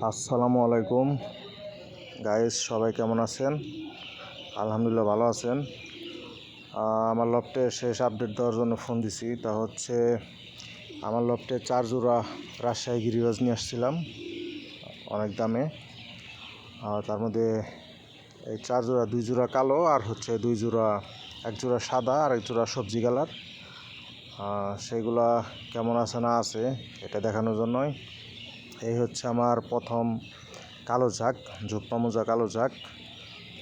আসসালামু আলাইকুম গাইস, সবাই কেমন আছেন? আলহামদুলিল্লাহ ভালো আছেন। আমার লফটে শেষ আপডেট দেওয়ার জন্য ফোন দিছি। তা হচ্ছে আমার লফটে 4 জোড়া রাজশাহী গিরিবাজ নিয়ে আসছিলাম অনেক দামে। তার মধ্যে এই 4 জোড়া 2 জোড়া কালো আর হচ্ছে 2 জোড়া, 1 জোড়া সাদা আর 1 জোড়া সবজি কালার। সেইগুলা কেমন আছে না আছে এটা দেখানোর জন্যই। এই হচ্ছে আমার প্রথম কালো ঝাঁক, ঝোপ্পা মোজা কালো ঝাঁক।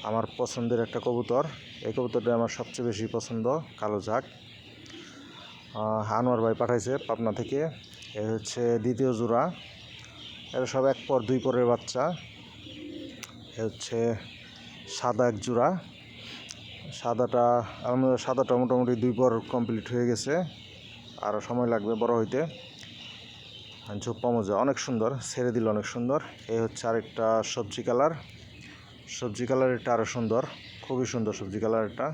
আমার পছন্দের একটা কবুতর। এই কবুতরটা আমার সবচেয়ে বেশি পছন্দ, কালো ঝাঁক। আনোয়ার ভাই পাঠাইছে পাবনা থেকে। এই হচ্ছে দ্বিতীয় জোড়া। এরা সব 1 পর 2 পরের বাচ্চা। এ হচ্ছে সাদা 1 জোড়া। সাদাটা মোটামুটি 2 পর কমপ্লিট হয়ে গেছে, আরও সময় লাগবে বড় হইতে। ঝোপ্পা মোজা অনেক সুন্দর, ছেড়ে দিল অনেক সুন্দর। এই হচ্ছে আরেকটা সবজি কালার। সবজি কালারেরটা আরও সুন্দর, খুবই সুন্দর সবজি কালারটা।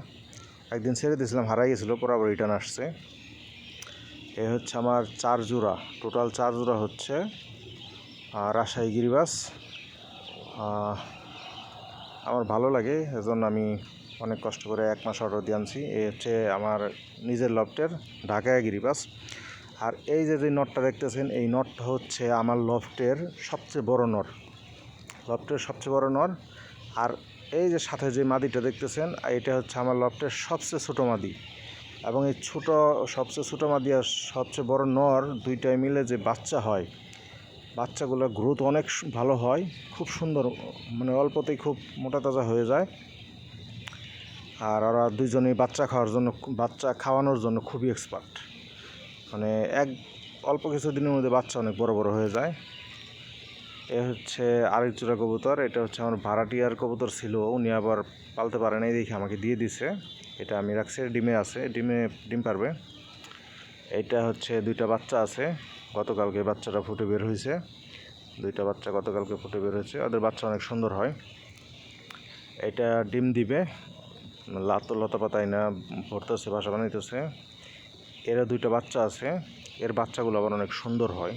একদিন ছেড়ে দিয়েছিলাম, হারাই গেছিলো, পরে আবার রিটার্ন আসছে। এই হচ্ছে আমার 4 জোড়া, টোটাল 4 জোড়া হচ্ছে রাজশাহী গিরিবাজ। আমার ভালো লাগে, এজন্য আমি অনেক কষ্ট করে 1 মাস অর্ডার দিয়ে আনছি। এই হচ্ছে আমার নিজের লফটের ঢাকায় গিরিবাজ। আর এই যে নটটা দেখতেছেন, এই নটটা হচ্ছে আমার লফটের সবচেয়ে বড় নট, লফটের সবচেয়ে বড় নট। আর এই যে সাথে যে মাদিটা দেখতেছেন, এটা হচ্ছে আমার লফটের সবচেয়ে ছোটো মাদি। এবং এই সবচেয়ে ছোটো মাদি আর সবচেয়ে বড় নর দুইটাই মিলে যে বাচ্চা হয়, বাচ্চাগুলোর গ্রোথ অনেক ভালো হয়, খুব সুন্দর, মানে অল্পতেই খুব মোটা তাজা হয়ে যায়। আর ওরা দুইজনেই বাচ্চা খাওয়ানোর জন্য খুবই এক্সপার্ট। মানে অল্প কিছু দিনের মধ্যে বাচ্চা অনেক বড় বড় হয়ে যায়। এ হচ্ছে আরেক জোড়া কবুতর। এটা হচ্ছে আমার ভাড়াটিয়ার কবুতর ছিল, উনি আবার পালতে পারে নাই দেখে আমাকে দিয়ে দিছে। এটা আমি রাখছি, ডিমে আছে, ডিম পারবে। এটা হচ্ছে 2টা বাচ্চা আছে, গতকালকে বাচ্চাটা ফুটে বের হয়েছে। 2টা বাচ্চা গতকালকে ফুটে বের হয়েছে, ওদের বাচ্চা অনেক সুন্দর হয়। এটা ডিম দিবে, লতা পাতায় না ভরতেছে, বাসা বানাইতেছে। এরা 2টা বাচ্চা আছে, এর বাচ্চাগুলো আবার অনেক সুন্দর হয়,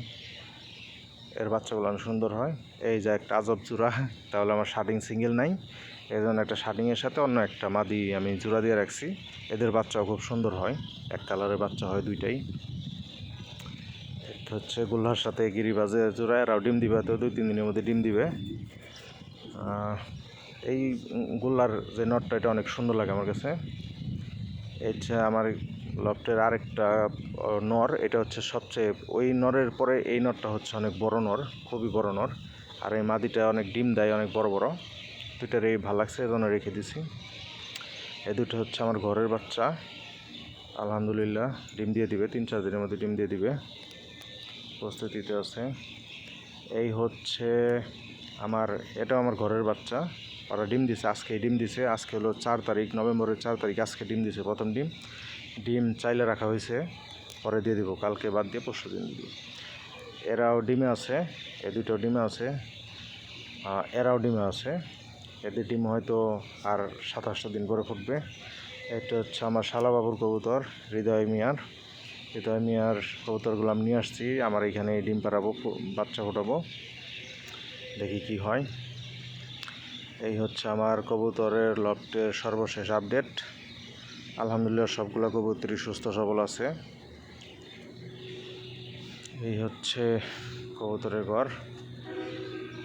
এই যে একটা আজব জোড়া, তাহলে আমার শার্টিং সিঙ্গেল নাই, এই জন্য একটা শার্টিংয়ের সাথে অন্য একটা মাদি আমি জোড়া দিয়ে রাখছি। এদের বাচ্চাও খুব সুন্দর হয়, 1 কালারের বাচ্চা হয় 2টাই। এটা হচ্ছে গোল্লার সাথে গিরিবাজের জোড়া, এরাও ডিম দিবে, তো 2-3 দিনের মধ্যে ডিম দিবে। এই গোল্লার যে নটটা, এটা অনেক সুন্দর লাগে আমার কাছে। এটা আমার লফটের আরেকটা নর, এটা হচ্ছে সবচেয়ে, ওই নরের পরে এই নরটা হচ্ছে অনেক বড় নর, খুবই বড় নর। আর এই মাদিটা অনেক ডিম দেয়, অনেক বড় বড়। 2টারই ভালো লাগছে, এজন্য রেখে দিছি। এই 2টো হচ্ছে আমার ঘরের বাচ্চা, আলহামদুলিল্লাহ ডিম দিয়ে দিবে, 3-4 দিনের মধ্যে ডিম দিয়ে দিবে, প্রস্তুতিতে আছে। এই হচ্ছে এটাও আমার ঘরের বাচ্চা, ওরা ডিম দিছে, আজকে ডিম দিছে। আজকে হলো 4 তারিখ, নভেম্বরের 4 তারিখ, আজকে ডিম দিছে, প্রথম ডিম চাইলে রাখা হয়েছে, পরে দিয়ে দিব, কালকে বাদ দিয়ে পরশু দিন দিব। এরাও ডিমে আছে, এই 2টো ডিমে আছে, এরাও ডিমে আছে। এদের ডিম হয়তো আর 27টা দিন পরে ফুটবে। এটা হচ্ছে আমার শালাবাবুর কবুতর, হৃদয় মিয়ার কবুতরগুলো আমি নিয়ে আসছি, আমার এখানে ডিম পাড়াবো, বাচ্চা ফোটাবো, দেখি কি হয়। এই হচ্ছে আমার কবুতরের লফটের সর্বশেষ আপডেট। আলহামদুলিল্লাহ সবগুলো কবুতরই সুস্থ সবল আছে। এই হচ্ছে কবুতরের ঘর।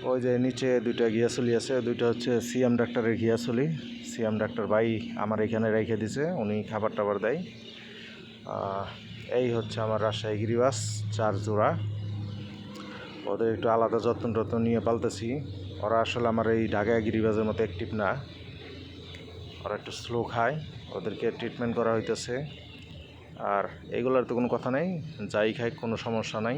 ওই যে নিচে 2টা ঘিয়াছলি আছে, 2টা হচ্ছে সিএম ডাক্তারের ঘিয়াছলি। সিএম ডাক্তার ভাই আমার এখানে রেখে দিছে, উনি খাবার টাবার দেয়। এই হচ্ছে আমার রাজশাহী গিরিবাজ 4 জোড়া। ওদের একটু আলাদা যত্ন নিয়ে পালতেছি। ওরা আসলে আমার এই ঢাকায় গিরিবাজের মতো অ্যাক্টিভ না, ওরা একটু স্লো খায়, ওদেরকে ট্রিটমেন্ট করা হইতেছে। আর এইগুলোর তো কোনো কথা নেই, যাই খায় কোনো সমস্যা নাই।